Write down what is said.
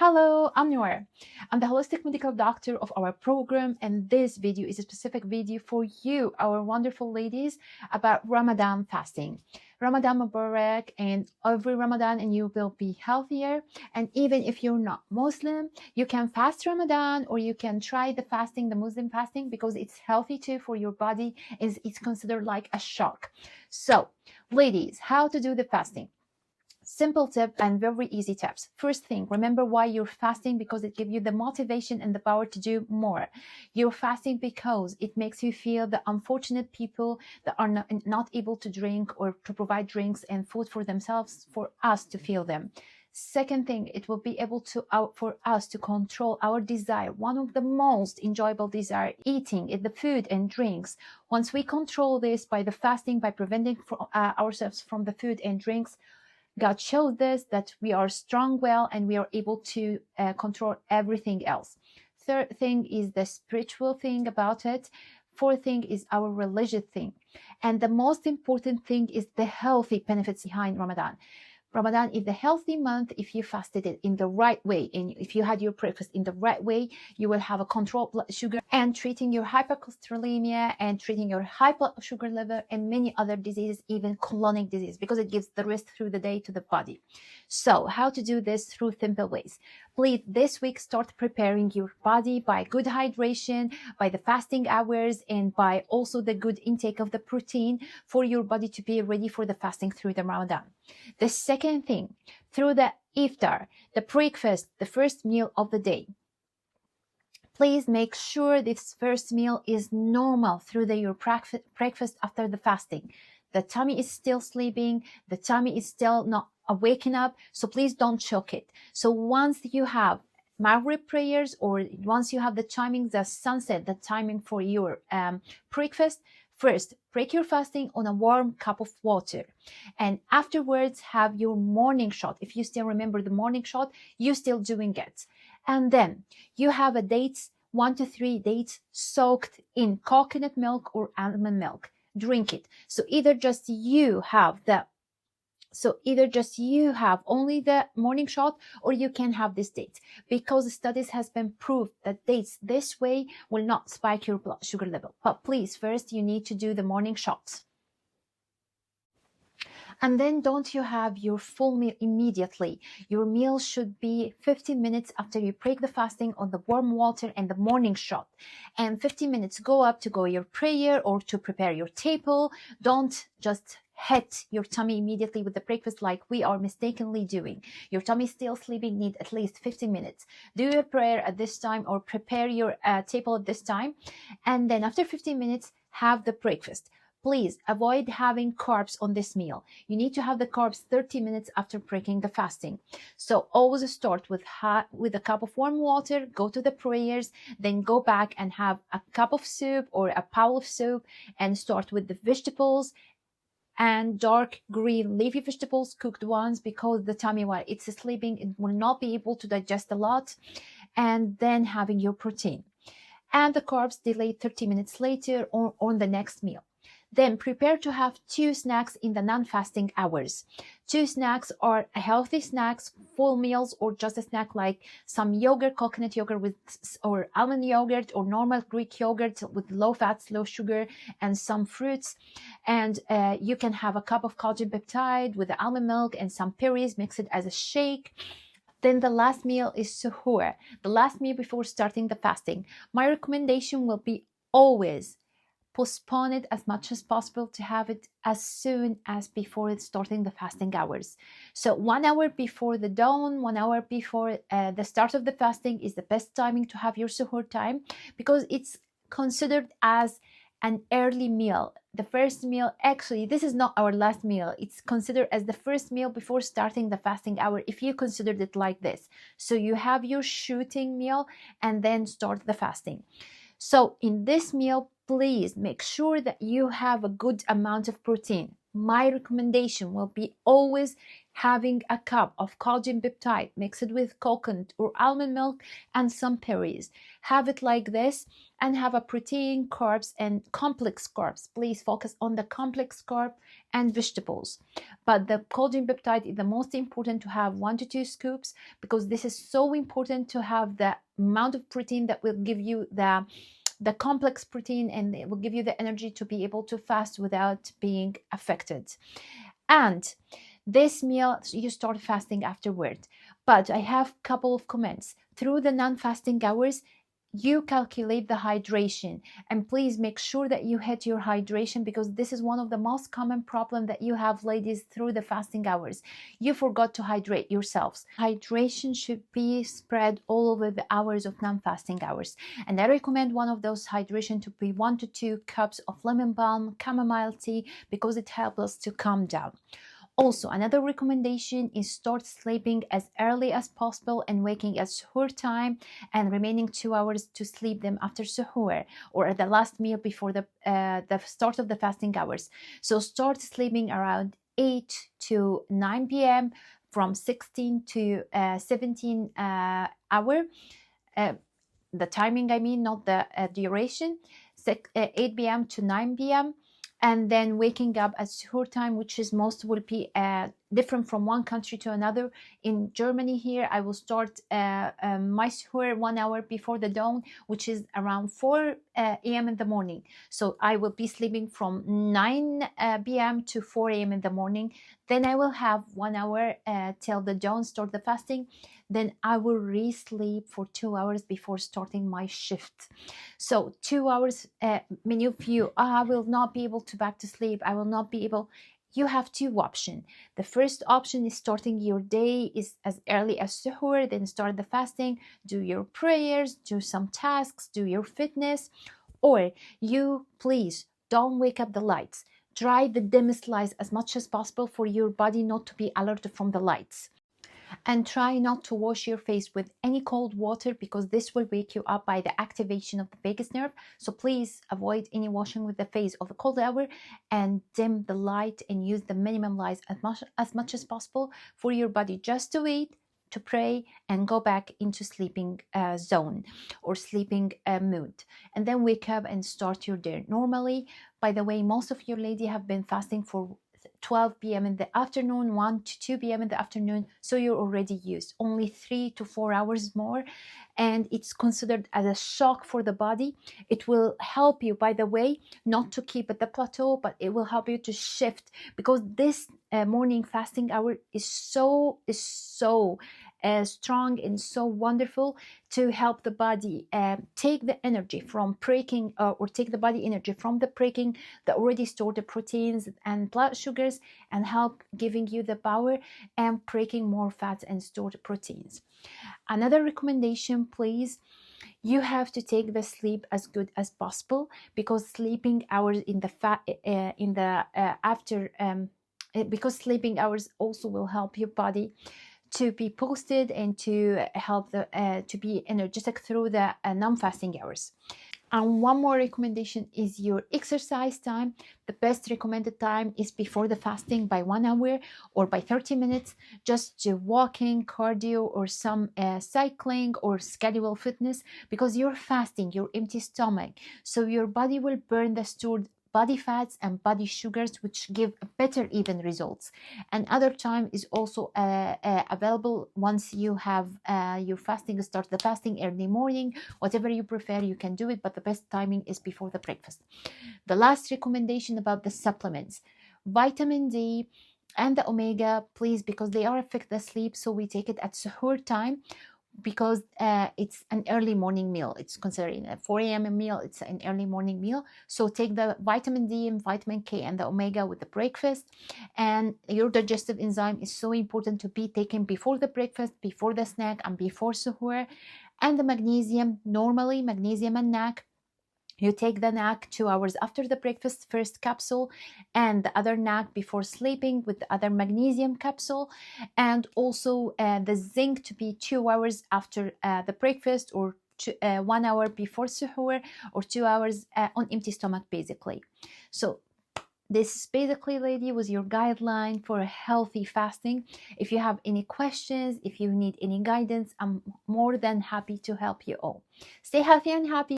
Hello, I'm Noor. I'm the holistic medical doctor of our program, and this video is a specific video for you, our wonderful ladies, about Ramadan fasting. Ramadan Mubarak, and every Ramadan, and you will be healthier. And even if you're not Muslim, you can fast Ramadan, or you can try the fasting, the Muslim fasting, because it's healthy too for your body. It's considered like a shock. So, ladies, how to do the fasting? Simple tip and very easy tips. First thing, remember why you're fasting, because it gives you the motivation and the power to do more. You're fasting because it makes you feel the unfortunate people that are not able to drink or to provide drinks and food for themselves, for us to feel them. Second thing, it will be able to for us to control our desire. One of the most enjoyable desire, eating, is the food and drinks. Once we control this by the fasting, by preventing ourselves from the food and drinks, God showed this, that we are strong well and we are able to control everything else. Third thing is the spiritual thing about it. Fourth thing is our religious thing. And the most important thing is the healthy benefits behind Ramadan. Ramadan is the healthy month if you fasted it in the right way, and if you had your breakfast in the right way, you will have a controlled blood sugar and treating your hypercholesterolemia and treating your high blood sugar level and many other diseases, even colonic disease, because it gives the rest through the day to the body. So how to do this? Through simple ways. Please, this week, start preparing your body by good hydration, by the fasting hours, and by also the good intake of the protein for your body to be ready for the fasting through the Ramadan. The second thing, through the iftar, the breakfast, the first meal of the day. Please make sure this first meal is normal through your breakfast after the fasting. The tummy is still sleeping, the tummy is still not waking up, so please don't choke it. So once you have Maghrib prayers, or once you have the timing, the sunset, the timing for your breakfast, first break your fasting on a warm cup of water, and afterwards have your morning shot. If you still remember the morning shot, you're still doing it. And then you have a dates, 1 to 3 dates soaked in coconut milk or almond milk. Drink it. So either just you have only the morning shot, or you can have this date, because studies has been proved that dates this way will not spike your blood sugar level. But please, first you need to do the morning shots. And then don't you have your full meal immediately. Your meal should be 15 minutes after you break the fasting on the warm water and the morning shot. And 15 minutes go up to go your prayer or to prepare your table. Don't just hit your tummy immediately with the breakfast like we are mistakenly doing. Your tummy still sleeping, need at least 15 minutes. Do your prayer at this time or prepare your table at this time. And then after 15 minutes, have the breakfast. Please avoid having carbs on this meal. You need to have the carbs 30 minutes after breaking the fasting. So always start with a cup of warm water, go to the prayers, then go back and have a cup of soup or a bowl of soup, and start with the vegetables and dark green leafy vegetables, cooked ones, because the tummy, while it's sleeping, it will not be able to digest a lot. And then having your protein. And the carbs delayed 30 minutes later or on the next meal. Then prepare to have 2 snacks in the non-fasting hours. 2 snacks are healthy snacks, full meals, or just a snack like some yogurt, coconut yogurt or almond yogurt, or normal Greek yogurt with low fats, low sugar, and some fruits. And you can have a cup of collagen peptide with the almond milk and some berries, mix it as a shake. Then the last meal is suhoor, the last meal before starting the fasting. My recommendation will be always postpone it as much as possible to have it as soon as before starting the fasting hours. So 1 hour before the dawn, 1 hour before the start of the fasting is the best timing to have your suhoor time, because it's considered as an early meal. The first meal, actually, this is not our last meal. It's considered as the first meal before starting the fasting hour, if you considered it like this. So you have your shooting meal and then start the fasting. So in this meal, please make sure that you have a good amount of protein. My recommendation will be always having a cup of collagen peptide mixed with coconut or almond milk and some berries. Have it like this and have a protein, carbs, and complex carbs. Please focus on the complex carb and vegetables. But the collagen peptide is the most important, to have 1 to 2 scoops, because this is so important to have the amount of protein that will give you the complex protein, and it will give you the energy to be able to fast without being affected. And this meal, you start fasting afterward. But I have a couple of comments. Through the non-fasting hours, you calculate the hydration, and please make sure that you hit your hydration, because this is one of the most common problem that you have, ladies, through the fasting hours. You forgot to hydrate yourselves. Hydration should be spread all over the hours of non-fasting hours, and I recommend one of those hydration to be 1 to 2 cups of lemon balm chamomile tea, because it helps us to calm down. Also, another recommendation is start sleeping as early as possible and waking at suhoor time, and remaining 2 hours to sleep them after suhoor or at the last meal before the start of the fasting hours. So start sleeping around 8 to 9 p.m. from 16 to 17 hour. The timing, I mean, not the duration. 8 p.m. to 9 p.m. and then waking up at suhoor time, which is most will be different from one country to another. In Germany here, I will start my suhoor 1 hour before the dawn, which is around 4 a.m. in the morning. So I will be sleeping from 9 p.m. to 4 a.m. in the morning. Then I will have 1 hour till the dawn, start the fasting. Then I will re-sleep for 2 hours before starting my shift. So 2 hours, many of you, I will not be able to back to sleep, I will not be able. You have 2 options. The first option is starting your day is as early as suhoor, then start the fasting, do your prayers, do some tasks, do your fitness. Or you please don't wake up the lights. Try the dimmest lights as much as possible for your body not to be alerted from the lights. And try not to wash your face with any cold water, because this will wake you up by the activation of the vagus nerve. So please avoid any washing with the face of the cold hour, and dim the light and use the minimum lights as much as possible for your body just to wait, to pray, and go back into sleeping zone or sleeping mood, and then wake up and start your day normally. By the way, most of your ladies have been fasting for 12 p.m. in the afternoon, 1 to 2 p.m. in the afternoon, so you're already used only 3 to 4 hours more, and it's considered as a shock for the body. It will help you, by the way, not to keep at the plateau, but it will help you to shift, because this morning fasting hour is so strong and so wonderful to help the body take the energy from breaking or take the body energy from the breaking the already stored proteins and blood sugars, and help giving you the power and breaking more fats and stored proteins. Another recommendation, please, you have to take the sleep as good as possible, because sleeping hours in the after because sleeping hours also will help your body to be posted and to help to be energetic through the non-fasting hours. And one more recommendation is your exercise time. The best recommended time is before the fasting by 1 hour or by 30 minutes, just to walking, cardio, or some cycling or schedule fitness, because you're fasting, you're empty stomach, so your body will burn the stored body fats and body sugars, which give better even results. And other time is also available once you have your fasting, start the fasting early morning, whatever you prefer, you can do it, but the best timing is before the breakfast. The last recommendation about the supplements, vitamin D and the omega, please, because they are affect the sleep, so we take it at suhoor time, because it's an early morning meal. It's considered a 4 a.m. meal. It's an early morning meal. So take the vitamin D and vitamin K and the omega with the breakfast. And your digestive enzyme is so important to be taken before the breakfast, before the snack, and before suhoor. And the magnesium, normally magnesium and NAC, you take the NAC 2 hours after the breakfast, first capsule, and the other NAC before sleeping with the other magnesium capsule, and also the zinc to be 2 hours after the breakfast, or 1 hour before suhoor, or 2 hours on empty stomach, basically. So This is basically, lady, was your guideline for a healthy fasting. If you have any questions, if you need any guidance, I'm more than happy to help you all. Stay healthy and happy.